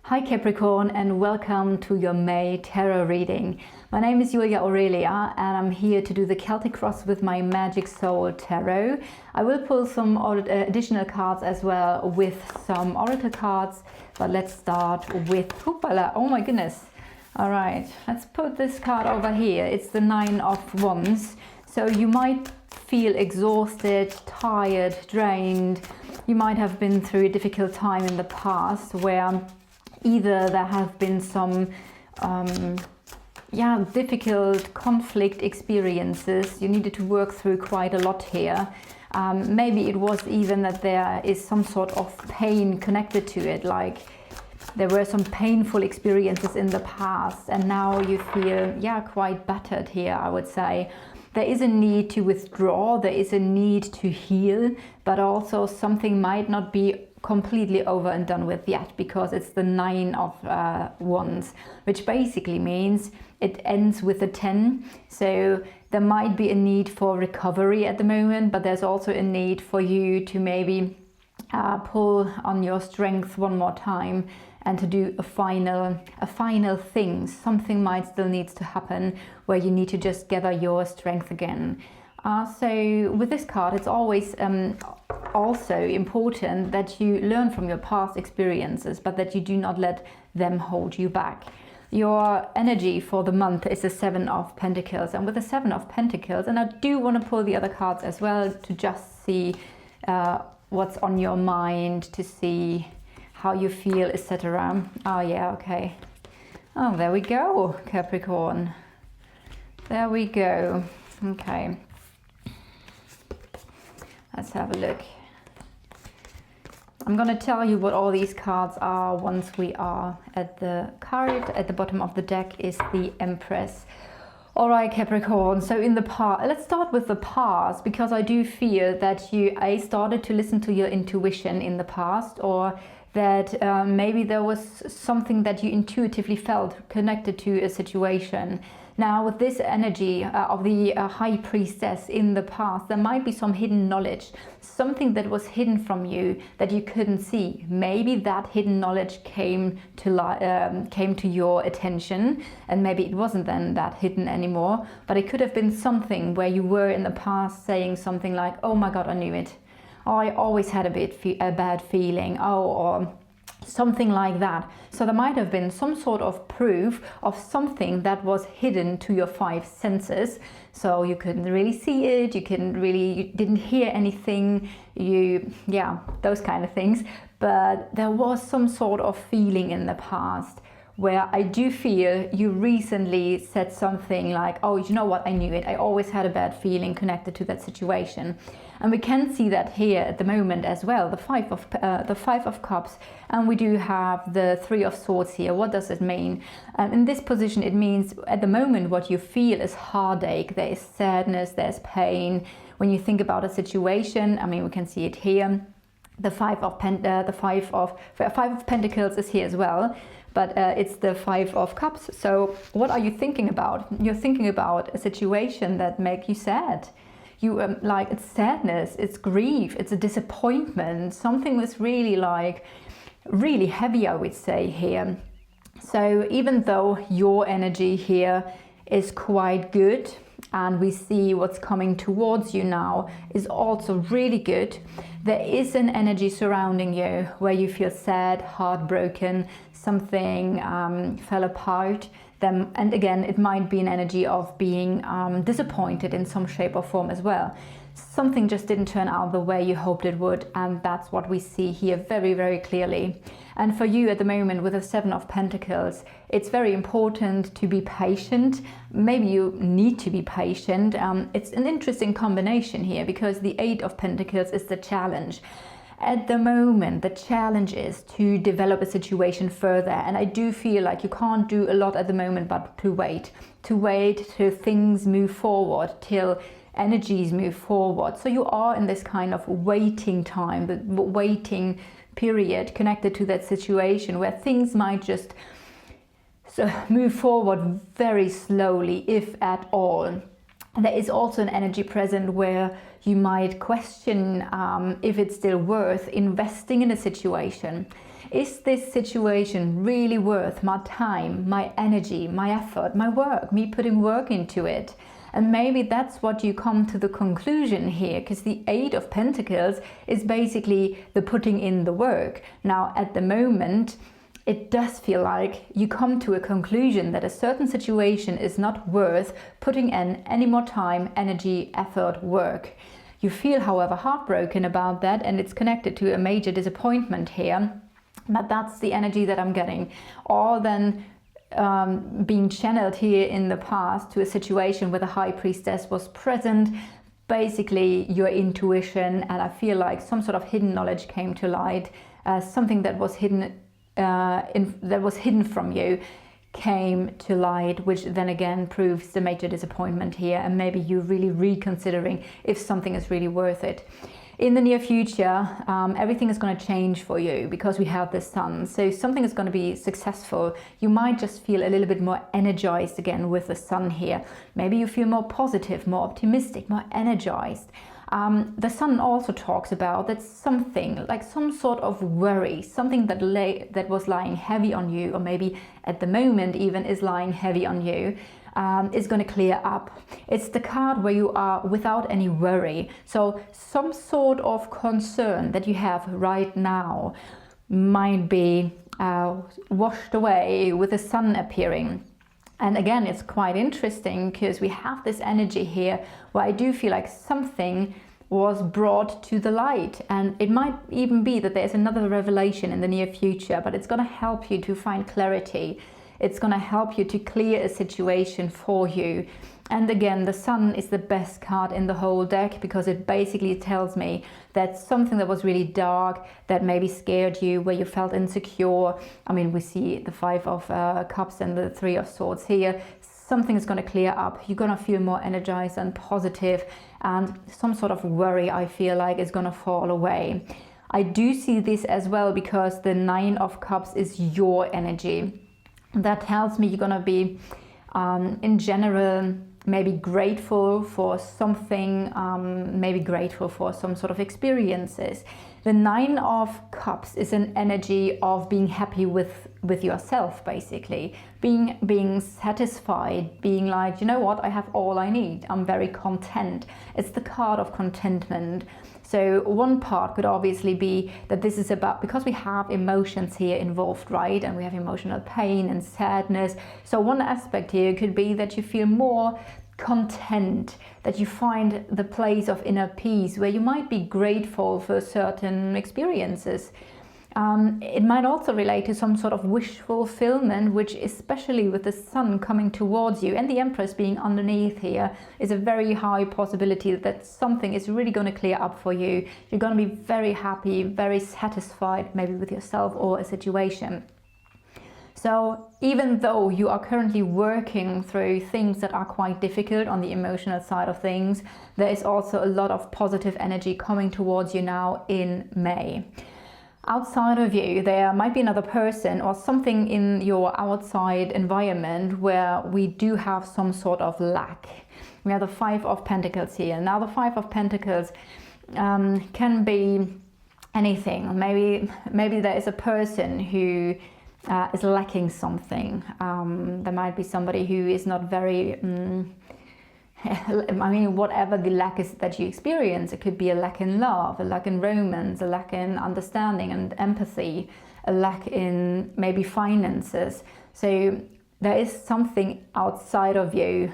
Hi Capricorn, and welcome to your May tarot reading. My name is Julia Aurelia and I'm here to do the Celtic cross with my Magic Soul Tarot. I will pull some additional cards as well with some oracle cards, but let's start with Hoopala. Oh my goodness. All right, let's put this card over here. It's the Nine of Wands. So you might feel exhausted, tired, drained. You might have been through a difficult time in the past where either there have been some difficult conflict experiences. You needed to work through quite a lot here. Maybe it was even that there is some sort of pain connected to it, like there were some painful experiences in the past and now you feel quite battered here, I would say. There is a need to withdraw, there is a need to heal, but also something might not be completely over and done with yet, because it's the Nine of Wands, which basically means it ends with a 10. So there might be a need for recovery at the moment, but there's also a need for you to maybe pull on your strength one more time and to do a final thing. Something might still needs to happen where you need to just gather your strength again. So with this card, it's always also important that you learn from your past experiences, but that you do not let them hold you back. Your energy for the month is the Seven of Pentacles, and with the Seven of Pentacles, and I do want to pull the other cards as well to just see what's on your mind, to see how you feel, etc. Oh yeah, okay. Oh, there we go, Capricorn. There we go. Okay. Let's have a look. I'm going to tell you what all these cards are once we are at the card. At the bottom of the deck is the Empress. All right, Capricorn, so in the past, let's start with the past, because I do feel that you started to listen to your intuition in the past, or that maybe there was something that you intuitively felt connected to a situation. Now, with this energy of the High Priestess in the past, there might be some hidden knowledge, something that was hidden from you that you couldn't see. Maybe that hidden knowledge came to your attention, and maybe it wasn't then that hidden anymore, but it could have been something where you were in the past saying something like, oh my God, I knew it. Oh, I always had a bad feeling. Oh, or something like that. So there might have been some sort of proof of something that was hidden to your five senses. So you couldn't really see it, you didn't hear anything, those kind of things. But there was some sort of feeling in the past where I do feel you recently said something like, oh, you know what, I knew it. I always had a bad feeling connected to that situation. And we can see that here at the moment as well, the Five of Cups, and we do have the Three of Swords here. What does it mean? In this position, it means at the moment what you feel is heartache, there is sadness, there's pain. When you think about a situation, I mean, we can see it here. The Five of Pentacles is here as well, but it's the Five of Cups. So what are you thinking about? You're thinking about a situation that makes you sad. You like, it's sadness, it's grief, it's a disappointment. Something was really heavy, I would say here. So even though your energy here is quite good, and we see what's coming towards you now is also really good, there is an energy surrounding you where you feel sad, heartbroken, something fell apart. And again, it might be an energy of being disappointed in some shape or form as well. Something just didn't turn out the way you hoped it would, and that's what we see here very, very clearly. And for you at the moment with the Seven of Pentacles, it's very important to be patient. Maybe you need to be patient. It's an interesting combination here, because the Eight of Pentacles is the challenge. At the moment, the challenge is to develop a situation further, and I do feel like you can't do a lot at the moment but to wait till things move forward, till energies move forward. So you are in this kind of waiting time, the waiting period connected to that situation where things might just move forward very slowly, if at all. There is also an energy present where you might question if it's still worth investing in a situation. Is this situation really worth my time, my energy, my effort, my work, me putting work into it? And maybe that's what you come to the conclusion here, because the Eight of Pentacles is basically the putting in the work. Now, at the moment, it does feel like you come to a conclusion that a certain situation is not worth putting in any more time, energy, effort, work. You feel, however, heartbroken about that, and it's connected to a major disappointment here. But that's the energy that I'm getting. Or then being channeled here in the past to a situation where the High Priestess was present, basically your intuition, and I feel like some sort of hidden knowledge came to light, something that was hidden from you came to light, which then again proves the major disappointment here, and maybe you're really reconsidering if something is really worth it. In the near future, everything is going to change for you because we have the Sun. So something is going to be successful. You might just feel a little bit more energized again with the Sun here. Maybe you feel more positive, more optimistic, more energized. The Sun also talks about that something, like some sort of worry, something that was lying heavy on you, or maybe at the moment even is lying heavy on you, is going to clear up. It's the card where you are without any worry. So some sort of concern that you have right now might be washed away with the Sun appearing. And again, it's quite interesting because we have this energy here where I do feel like something was brought to the light, and it might even be that there's another revelation in the near future, but it's going to help you to find clarity. It's going to help you to clear a situation for you. And again, the Sun is the best card in the whole deck because it basically tells me that something that was really dark, that maybe scared you, where you felt insecure. I mean, we see the Five of Cups and the Three of Swords here. Something is going to clear up. You're going to feel more energized and positive, and some sort of worry, I feel like, is going to fall away. I do see this as well because the Nine of Cups is your energy. That tells me you're going to be, in general, maybe grateful for something, maybe grateful for some sort of experiences. The Nine of Cups is an energy of being happy with yourself, basically. Being satisfied, being like, you know what, I have all I need. I'm very content. It's the card of contentment. So one part could obviously be that this is about, because we have emotions here involved, right? And we have emotional pain and sadness. So one aspect here could be that you feel more content, that you find the place of inner peace where you might be grateful for certain experiences. It might also relate to some sort of wish fulfillment, which, especially with the Sun coming towards you and the Empress being underneath here, is a very high possibility that something is really going to clear up for you. You're going to be very happy, very satisfied, maybe with yourself or a situation. So even though you are currently working through things that are quite difficult on the emotional side of things, there is also a lot of positive energy coming towards you now in May. Outside of you, there might be another person or something in your outside environment where we do have some sort of lack. We have the Five of Pentacles here. Now the Five of Pentacles can be anything. Maybe there is a person who is lacking something. There might be somebody who is not very... I mean, whatever the lack is that you experience, it could be a lack in love, a lack in romance, a lack in understanding and empathy, a lack in maybe finances. So there is something outside of you.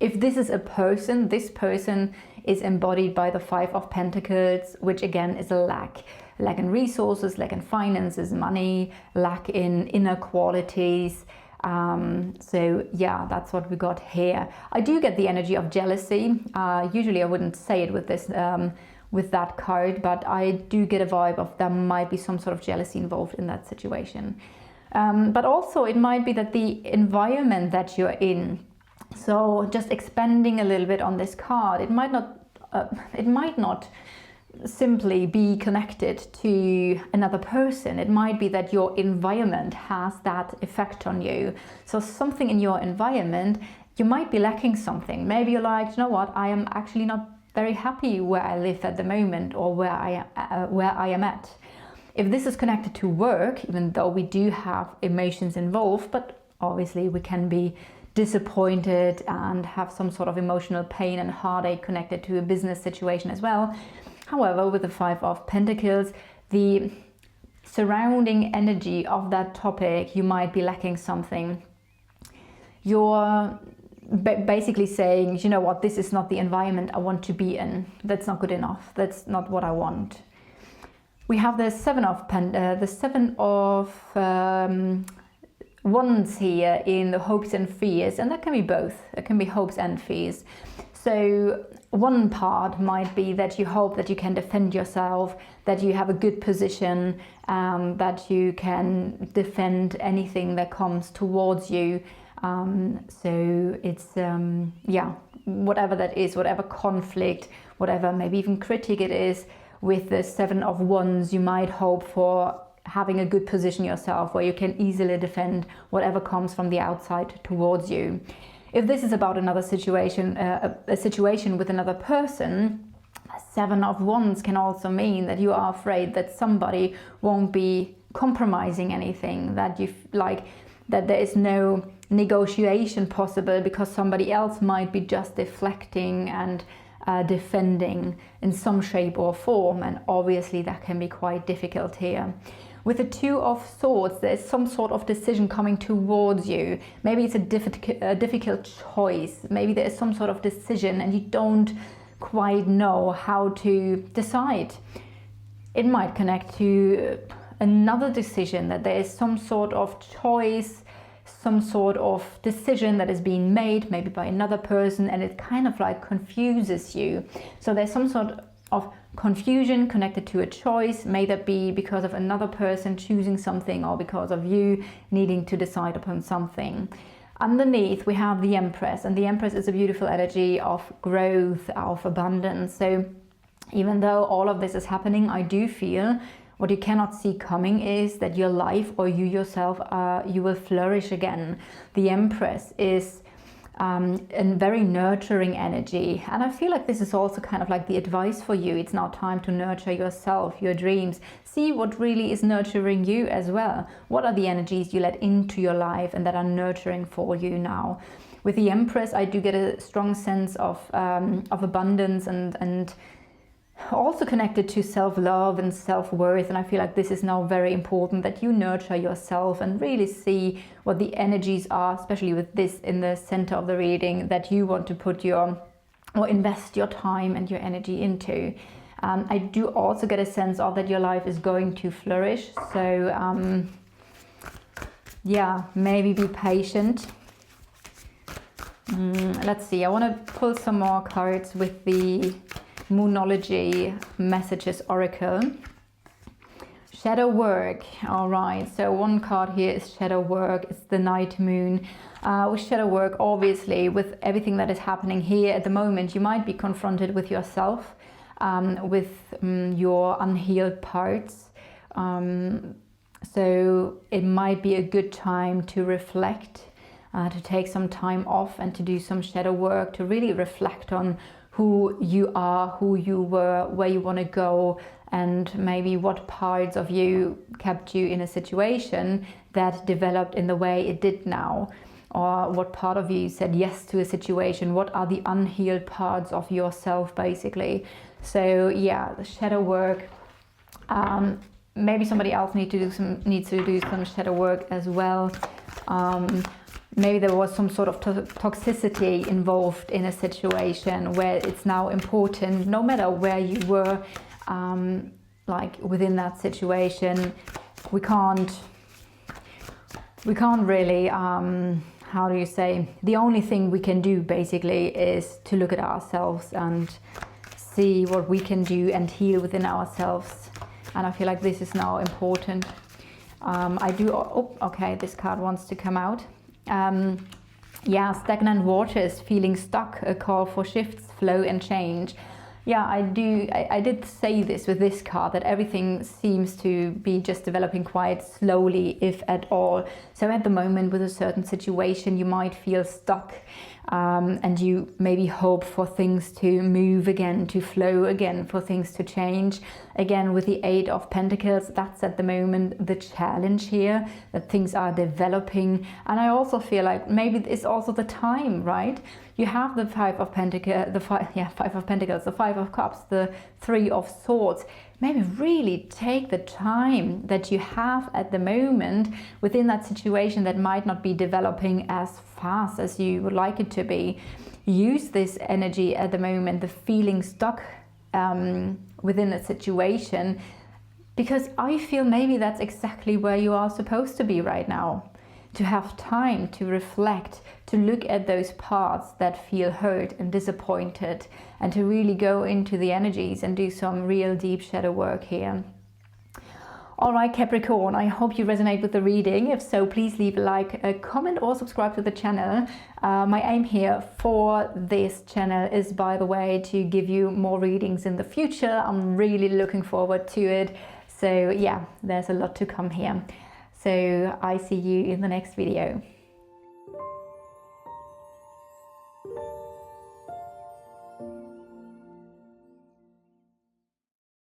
If this is a person, this person is embodied by the Five of Pentacles, which again is a lack. Lack in resources, lack in finances, money, lack in inner qualities. So yeah, that's what we got here. I do get the energy of jealousy. Usually I wouldn't say it with this, with that card, but I do get a vibe of there might be some sort of jealousy involved in that situation. But also it might be that the environment that you're in, so just expanding a little bit on this card, it might not simply be connected to another person. It might be that your environment has that effect on you. So something in your environment, you might be lacking something. Maybe you're like, you know what, I am actually not very happy where I live at the moment, or where I am at. If this is connected to work, even though we do have emotions involved, but obviously we can be disappointed and have some sort of emotional pain and heartache connected to a business situation as well. However, with the Five of Pentacles, the surrounding energy of that topic, you might be lacking something. You're basically saying, you know what, this is not the environment I want to be in. That's not good enough. That's not what I want. We have the Seven of Wands here in the hopes and fears, and that can be both. It can be hopes and fears. So one part might be that you hope that you can defend yourself, that you have a good position, that you can defend anything that comes towards you. So it's, yeah, whatever that is, whatever conflict, whatever maybe even critic it is, with the Seven of Wands, you might hope for having a good position yourself where you can easily defend whatever comes from the outside towards you. If this is about another situation, a situation with another person, Seven of Wands can also mean that you are afraid that somebody won't be compromising anything, that you like that there is no negotiation possible because somebody else might be just deflecting and defending in some shape or form, and obviously that can be quite difficult here. With the Two of Swords, there's some sort of decision coming towards you. Maybe it's a difficult choice. Maybe there is some sort of decision and you don't quite know how to decide. It might connect to another decision, that there is some sort of choice, some sort of decision that is being made, maybe by another person, and it kind of like confuses you. So there's some sort of confusion connected to a choice. May that be because of another person choosing something or because of you needing to decide upon something. Underneath we have the Empress, and the Empress is a beautiful energy of growth, of abundance. So even though all of this is happening, I do feel what you cannot see coming is that your life, or you yourself, you will flourish again. The Empress is a very nurturing energy, and I feel like this is also kind of like the advice for you. It's now time to nurture yourself, your dreams. See what really is nurturing you as well. What are the energies you let into your life and that are nurturing for you now? With the Empress, I do get a strong sense of abundance and also connected to self-love and self-worth, and I feel like this is now very important, that you nurture yourself and really see what the energies are, especially with this in the center of the reading, that you want to put your or invest your time and your energy into. I do also get a sense of that your life is going to flourish, so yeah, maybe be patient. Let's see, I want to pull some more cards with the Moonology Messages Oracle. Shadow work. All right, so one card here is shadow work. It's the Night Moon. With shadow work, obviously, with everything that is happening here at the moment, you might be confronted with yourself, with your unhealed parts. So it might be a good time to reflect, to take some time off and to do some shadow work, to really reflect on who you are, who you were, where you want to go, and maybe what parts of you kept you in a situation that developed in the way it did now, or what part of you said yes to a situation. What are the unhealed parts of yourself, basically? So yeah, the shadow work. Maybe somebody else needs to do some shadow work as well. Maybe there was some sort of toxicity involved in a situation where it's now important, no matter where you were, like within that situation, we can't really, how do you say, the only thing we can do basically is to look at ourselves and see what we can do and heal within ourselves. And I feel like this is now important. Okay, this card wants to come out. Yeah, stagnant waters, feeling stuck, a call for shifts, flow and change. Yeah, I did say this with this card, that everything seems to be just developing quite slowly, if at all. So at the moment with a certain situation, you might feel stuck. and you maybe hope for things to move again, to flow again, for things to change. Again, with the Eight of Pentacles, that's at the moment the challenge here, that things are developing. And I also feel like maybe it's also the time, right? You have the Five of Pentacles, Five of Pentacles, the Five of Cups, the Three of Swords. Maybe really take the time that you have at the moment within that situation that might not be developing as fast as you would like it to be. Use this energy at the moment, the feeling stuck within a situation, because I feel maybe that's exactly where you are supposed to be right now. To have time to reflect, to look at those parts that feel hurt and disappointed, and to really go into the energies and do some real deep shadow work here. All right, Capricorn, I hope you resonate with the reading. If so, please leave a like, a comment, or subscribe to the channel. My aim here for this channel is, by the way, to give you more readings in the future. I'm really looking forward to it. So yeah, there's a lot to come here. So I see you in the next video.